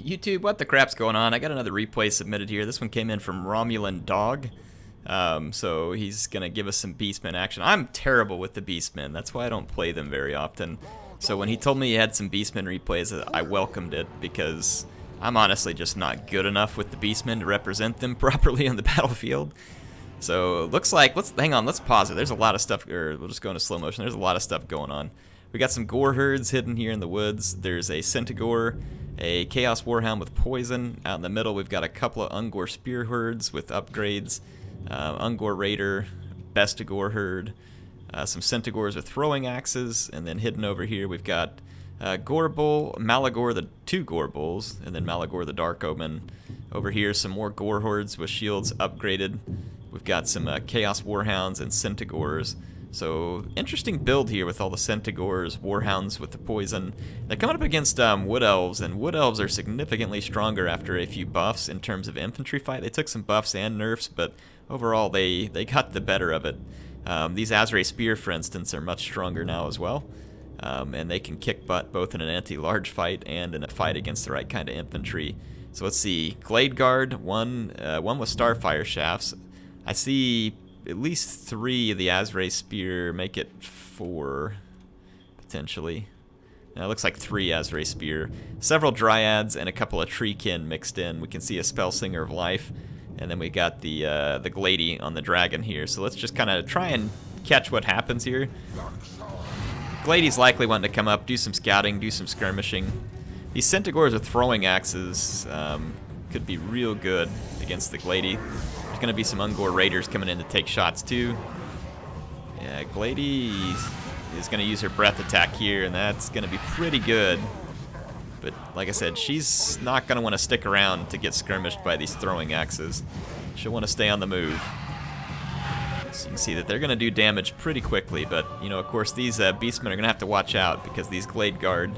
YouTube, what the crap's going on? I got another replay submitted here. This one came in from Romulan Dog. So he's going to give us some Beastmen action. I'm terrible with the Beastmen. That's why I don't play them very often. So when he told me he had some Beastmen replays, I welcomed it because I'm honestly just not good enough with the Beastmen to represent them properly on the battlefield. So looks like, hang on, let's pause it. There's a lot of stuff, or we'll just go into slow motion. There's a lot of stuff going on. We got some gore herds hidden here in the woods. There's a Centaur, a Chaos Warhound with poison. Out in the middle, we've got a couple of Ungor spear herds with upgrades. Ungor Raider, Bestigor herd, some Centaurs with throwing axes, and then hidden over here we've got Gorebull, Malagor the two Gorebulls, and then Malagor the Dark Omen. Over here some more Gore hordes with shields upgraded. We've got some Chaos Warhounds and Centaurs. So interesting build here with all the Centaurs, Warhounds with the poison. They're coming up against Wood Elves, and Wood Elves are significantly stronger after a few buffs in terms of infantry fight. They took some buffs and nerfs, but overall they got the better of it. These Azray Spear, for instance, are much stronger now as well. And they can kick butt both in an anti-large fight and in a fight against the right kind of infantry. So let's see, Glade Guard, one with Starfire Shafts. I see at least 3 of the Azray Spear, make it 4, potentially. Now it looks like 3 Azray Spear. Several Dryads and a couple of Treekin mixed in. We can see a Spellsinger of Life, and then we got the Glady on the Dragon here. So let's just kind of try and catch what happens here. Glady's likely wanting to come up, do some scouting, do some skirmishing. These Centaurs with throwing axes could be real good against the Glady. There's going to be some Ungor Raiders coming in to take shots too. Yeah, Glady is going to use her breath attack here, and that's going to be pretty good. But like I said, she's not going to want to stick around to get skirmished by these throwing axes. She'll want to stay on the move. So you can see that they're going to do damage pretty quickly, but you know, of course, these Beastmen are going to have to watch out because these Glade Guard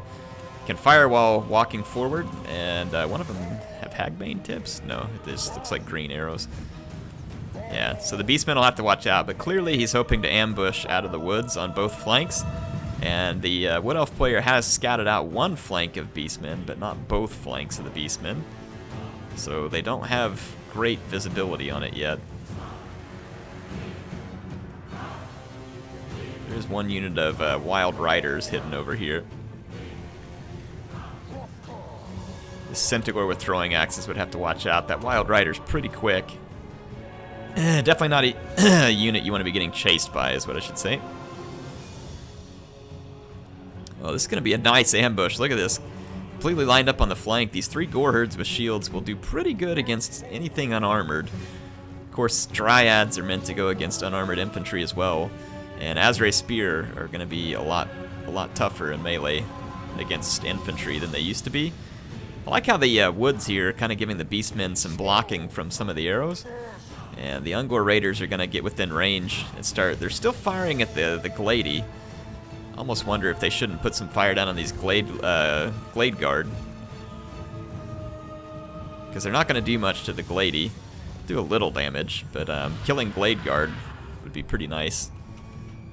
can fire while walking forward, and one of them have Hagbane tips? No, it just looks like green arrows. Yeah, so the Beastmen will have to watch out, but clearly he's hoping to ambush out of the woods on both flanks, and the Wood Elf player has scouted out one flank of Beastmen, but not both flanks of the Beastmen, so they don't have great visibility on it yet. There's one unit of Wild Riders hidden over here. The Centaur with throwing axes would have to watch out. That Wild Rider's pretty quick. Definitely not a unit you want to be getting chased by, is what I should say. Well, this is going to be a nice ambush. Look at this. Completely lined up on the flank. These 3 Gore herds with shields will do pretty good against anything unarmored. Of course, Dryads are meant to go against unarmored infantry as well. And Azray Spear are going to be a lot tougher in melee against infantry than they used to be. I like how the woods here are kind of giving the Beastmen some blocking from some of the arrows. And the Ungor Raiders are going to get within range and start. They're still firing at the Glady. Almost wonder if they shouldn't put some fire down on these Glade Guard. Because they're not going to do much to the Glady. Do a little damage, but killing Glade Guard would be pretty nice.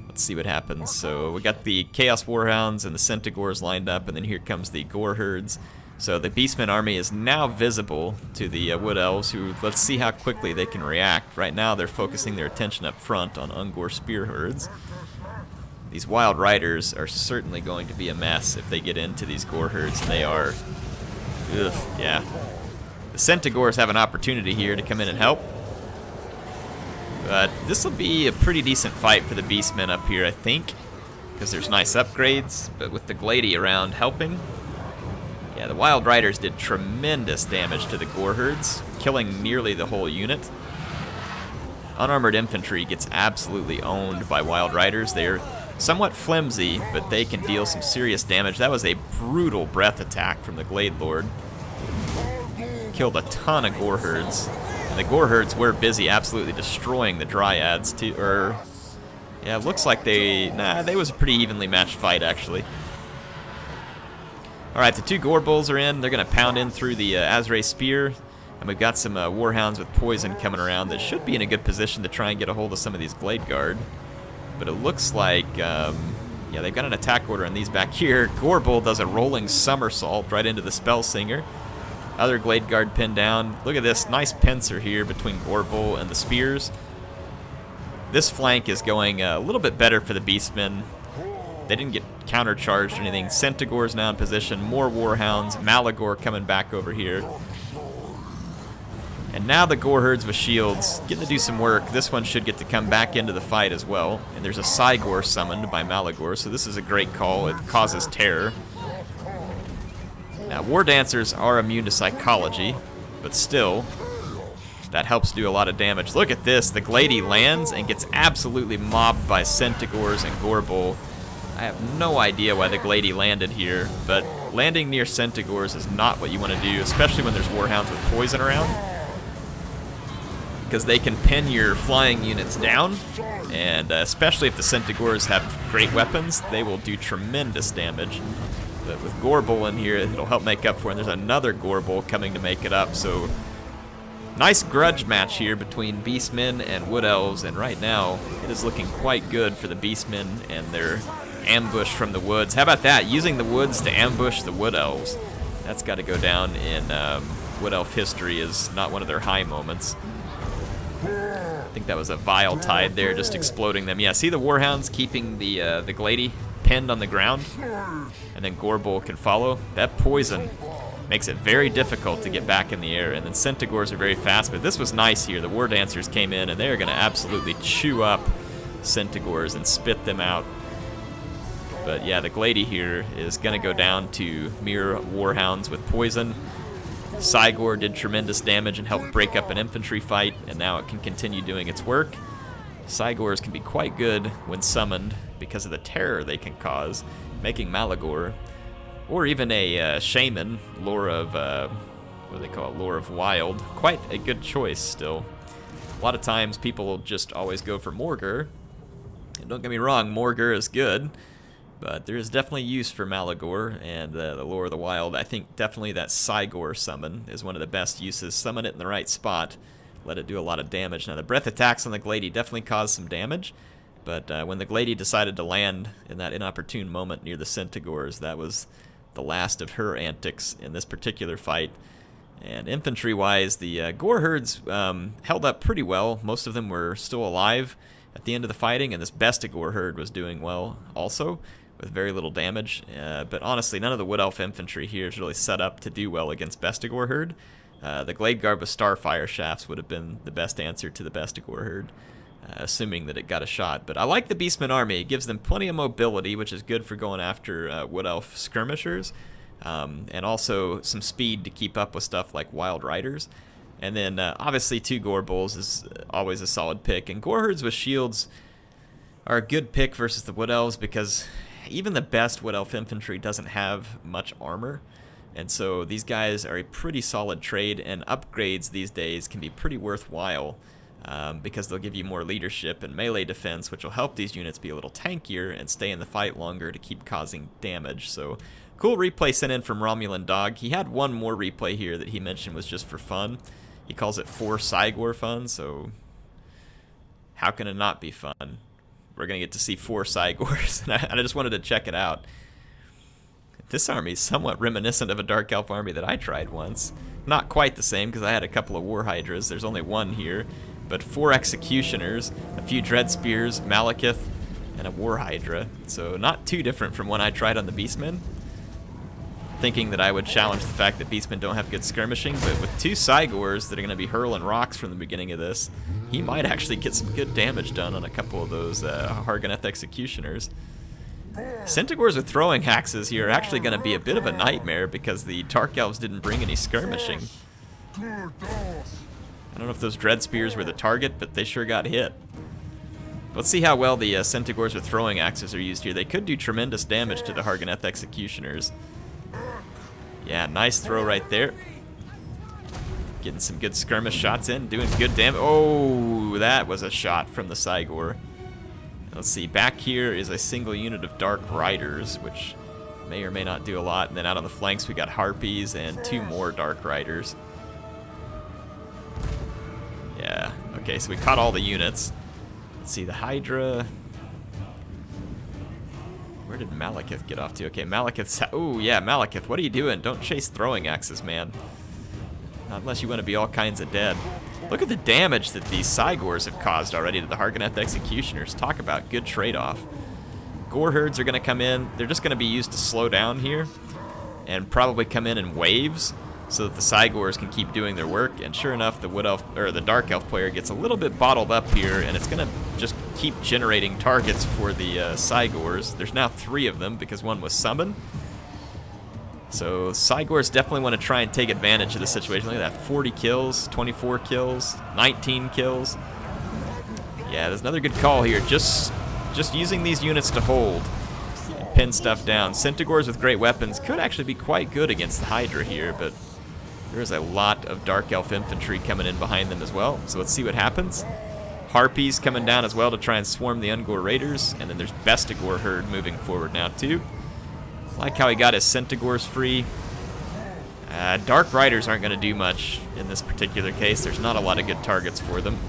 Let's see what happens. So we got the Chaos Warhounds and the Centaurs lined up, and then here comes the Gore herds. So the Beastmen army is now visible to the Wood Elves, who, let's see how quickly they can react. Right now they're focusing their attention up front on Ungor spear herds. These Wild Riders are certainly going to be a mess if they get into these Gore herds. They are, yeah. The Centaurs have an opportunity here to come in and help. But this will be a pretty decent fight for the Beastmen up here, I think, because there's nice upgrades, but with the Glady around helping. Yeah, the Wild Riders did tremendous damage to the Gore herds, killing nearly the whole unit. Unarmored infantry gets absolutely owned by Wild Riders. They're somewhat flimsy, but they can deal some serious damage. That was a brutal breath attack from the Glade Lord. Killed a ton of Gore herds. And the Gore herds were busy absolutely destroying the Dryads too. Yeah, it looks like they was a pretty evenly matched fight actually. Alright, the 2 Gore Bulls are in. They're going to pound in through the Azray Spear. And we've got some Warhounds with poison coming around that should be in a good position to try and get a hold of some of these Glade Guard. But it looks like, yeah, they've got an attack order on these back here. Gore Bull does a rolling somersault right into the Spellsinger. Other Glade Guard pinned down. Look at this nice pincer here between Gorbel and the spears. This flank is going a little bit better for the Beastmen. They didn't get countercharged or anything. Centaur's now in position. More Warhounds. Malagor coming back over here. And now the Goreherds with shields getting to do some work. This one should get to come back into the fight as well. And there's a Cygor summoned by Malagor, so this is a great call. It causes terror. Now, War Dancers are immune to psychology, but still, that helps do a lot of damage. Look at this. The Glady lands and gets absolutely mobbed by Centaurs and Gorbel. I have no idea why the Glady landed here, but landing near Centaurs is not what you want to do, especially when there's Warhounds with poison around, because they can pin your flying units down, and especially if the Centaurs have great weapons, they will do tremendous damage. But with Gorbel in here, it'll help make up for it. And there's another Gorbel coming to make it up, so nice grudge match here between Beastmen and Wood Elves, and right now it is looking quite good for the Beastmen and their ambush from the woods. How about that? Using the woods to ambush the Wood Elves. That's got to go down in Wood Elf history as not one of their high moments. I think that was a Vile Tide there, just exploding them. Yeah, see the Warhounds keeping the Glady pinned on the ground, and then Gorbel can follow. That poison makes it very difficult to get back in the air, and then Centaurs are very fast, but this was nice here. The War Dancers came in, and they're going to absolutely chew up Centaurs and spit them out. But yeah, the Glady here is going to go down to mere Warhounds with poison. Cygor did tremendous damage and helped break up an infantry fight, and now it can continue doing its work. Cygors can be quite good when summoned because of the terror they can cause, making Malagor, or even a Shaman, Lore of, what do they call it, Lore of Wild, quite a good choice still. A lot of times people will just always go for Morgur, and don't get me wrong, Morgur is good, but there is definitely use for Malagor and the Lore of the Wild. I think definitely that Cygor summon is one of the best uses. Summon it in the right spot, let it do a lot of damage. Now the breath attacks on the Glady definitely caused some damage, but when the Glady decided to land in that inopportune moment near the Centaurs, that was the last of her antics in this particular fight. And infantry-wise, the Goreherds held up pretty well. Most of them were still alive at the end of the fighting, and this Besta Goreherd was doing well also, with very little damage. But honestly, none of the Wood Elf infantry here is really set up to do well against Besta Goreherd. The Glade Guard with Starfire Shafts would have been the best answer to the Besta Goreherd, assuming that it got a shot. But I like the Beastmen army. It gives them plenty of mobility, which is good for going after Wood Elf skirmishers, and also some speed to keep up with stuff like Wild Riders. And then obviously 2 Gorbels is always a solid pick. And Goreherds with shields are a good pick versus the Wood Elves, because even the best Wood Elf infantry doesn't have much armor. And so these guys are a pretty solid trade, and upgrades these days can be pretty worthwhile, because they'll give you more leadership and melee defense, which will help these units be a little tankier and stay in the fight longer to keep causing damage. So cool replay sent in from Romulan Dog. He had one more replay here that he mentioned was just for fun. He calls it 4 Cygor fun, so how can it not be fun? We're going to get to see 4 Cygors, and I just wanted to check it out. This army is somewhat reminiscent of a Dark Elf army that I tried once. Not quite the same, because I had a couple of War Hydras. There's only one here, but 4 Executioners, a few Dread Spears, Malekith, and a War Hydra. So not too different from one I tried on the Beastmen. Thinking that I would challenge the fact that Beastmen don't have good skirmishing, but with 2 Cygors that are going to be hurling rocks from the beginning of this, he might actually get some good damage done on a couple of those Hargoneth Executioners. Centaurs with throwing axes here are actually going to be a bit of a nightmare, because the Dark Elves didn't bring any skirmishing. I don't know if those Dread Spears were the target, but they sure got hit. Let's see how well the Centaurs with throwing axes are used here. They could do tremendous damage to the Hargoneth Executioners. Yeah, nice throw right there. Getting some good skirmish shots in, doing good damage. Oh, that was a shot from the Cygor. Let's see, back here is a single unit of Dark Riders, which may or may not do a lot. And then out on the flanks we got Harpies and 2 more Dark Riders. Yeah, okay, so we caught all the units. Let's see, the Hydra. Where did Malekith get off to? Okay, Malekith's... Oh, yeah, Malekith, what are you doing? Don't chase throwing axes, man. Not unless you want to be all kinds of dead. Look at the damage that these Cygors have caused already to the Hargoneth Executioners. Talk about good trade-off. Gore herds are going to come in. They're just going to be used to slow down here and probably come in waves so that the Cygors can keep doing their work. And sure enough, the Wood Elf or the Dark Elf player gets a little bit bottled up here, and it's going to just keep generating targets for the Cygors. There's now 3 of them because one was summoned. So Cygors definitely want to try and take advantage of the situation. Look at that, 40 kills, 24 kills, 19 kills. Yeah, there's another good call here. Just using these units to hold and pin stuff down. Centaurs with great weapons could actually be quite good against the Hydra here, but there's a lot of Dark Elf infantry coming in behind them as well. So let's see what happens. Harpies coming down as well to try and swarm the Ungor Raiders, and then there's Bestigor herd moving forward now too. Like how he got his Centaurs free. Dark Riders aren't going to do much in this particular case. There's not a lot of good targets for them.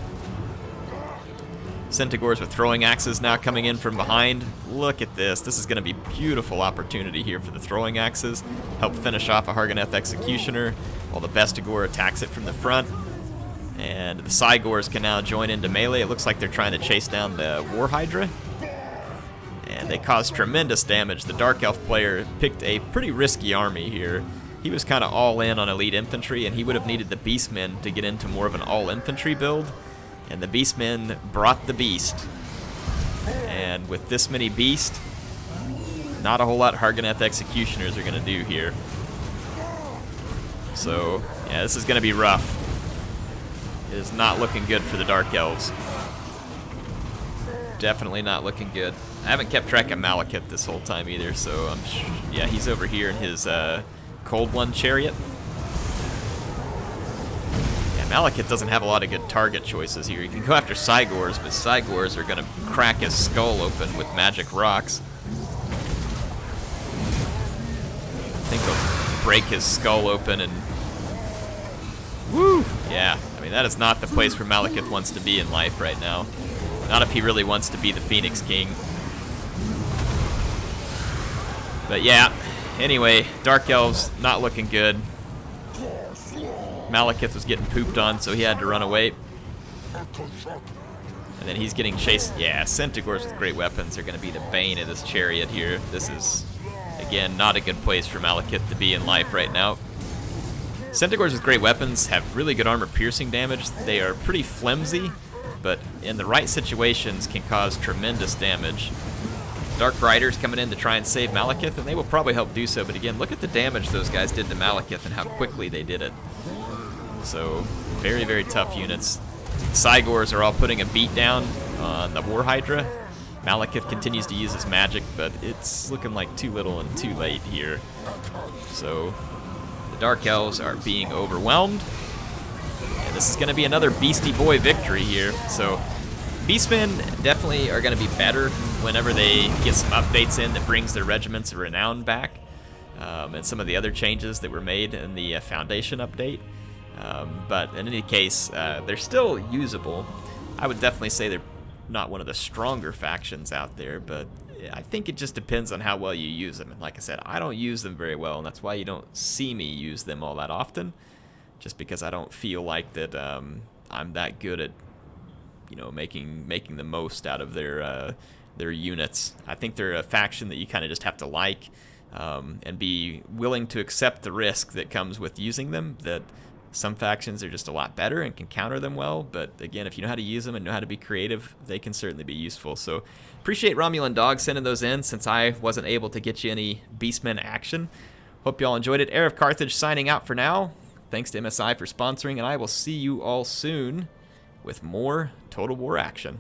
Centaurs with throwing axes now coming in from behind. Look at this. This is going to be a beautiful opportunity here for the throwing axes. Help finish off a Hargoneth Executioner while the Bestigor attacks it from the front. And the Cygors can now join into melee. It looks like they're trying to chase down the War Hydra. And they caused tremendous damage. The Dark Elf player picked a pretty risky army here. He was kind of all in on elite infantry, and he would have needed the Beastmen to get into more of an all-infantry build. And the Beastmen brought the beast. And with this many beasts, not a whole lot Hargoneth Executioners are going to do here. So, yeah, this is going to be rough. It is not looking good for the Dark Elves. Definitely not looking good. I haven't kept track of Malekith this whole time either, so yeah, he's over here in his Cold One chariot. Yeah, Malekith doesn't have a lot of good target choices here. You can go after Cygors, but Cygors are going to crack his skull open with magic rocks. I think they'll break his skull open and... Woo! Yeah, I mean, that is not the place where Malekith wants to be in life right now. Not if he really wants to be the Phoenix King. But yeah, anyway, Dark Elves not looking good. Malekith was getting pooped on, so he had to run away. And then he's getting chased. Yeah, Centaurs with great weapons are going to be the bane of this chariot here. This is, again, not a good place for Malekith to be in life right now. Centaurs with great weapons have really good armor-piercing damage. They are pretty flimsy, but in the right situations can cause tremendous damage. Dark Riders coming in to try and save Malekith, and they will probably help do so, but again, look at the damage those guys did to Malekith and how quickly they did it. So, very, very tough units. Cygors are all putting a beat down on the War Hydra. Malekith continues to use his magic, but it's looking like too little and too late here. So, the Dark Elves are being overwhelmed. And this is going to be another Beastie Boy victory here. So, Beastmen definitely are going to be better whenever they get some updates in that brings their Regiments of Renown back. And some of the other changes that were made in the Foundation update. But in any case, they're still usable. I would definitely say they're not one of the stronger factions out there, but I think it just depends on how well you use them. And like I said, I don't use them very well, and that's why you don't see me use them all that often, just because I don't feel like that I'm that good at, you know, making the most out of their units. I think they're a faction that you kind of just have to like and be willing to accept the risk that comes with using them, that some factions are just a lot better and can counter them well, but again, if you know how to use them and know how to be creative, they can certainly be useful. So appreciate Romulan Dog sending those in since I wasn't able to get you any Beastmen action. Hope you all enjoyed it. HeirofCarthage signing out for now. Thanks to MSI for sponsoring, and I will see you all soon with more Total War action.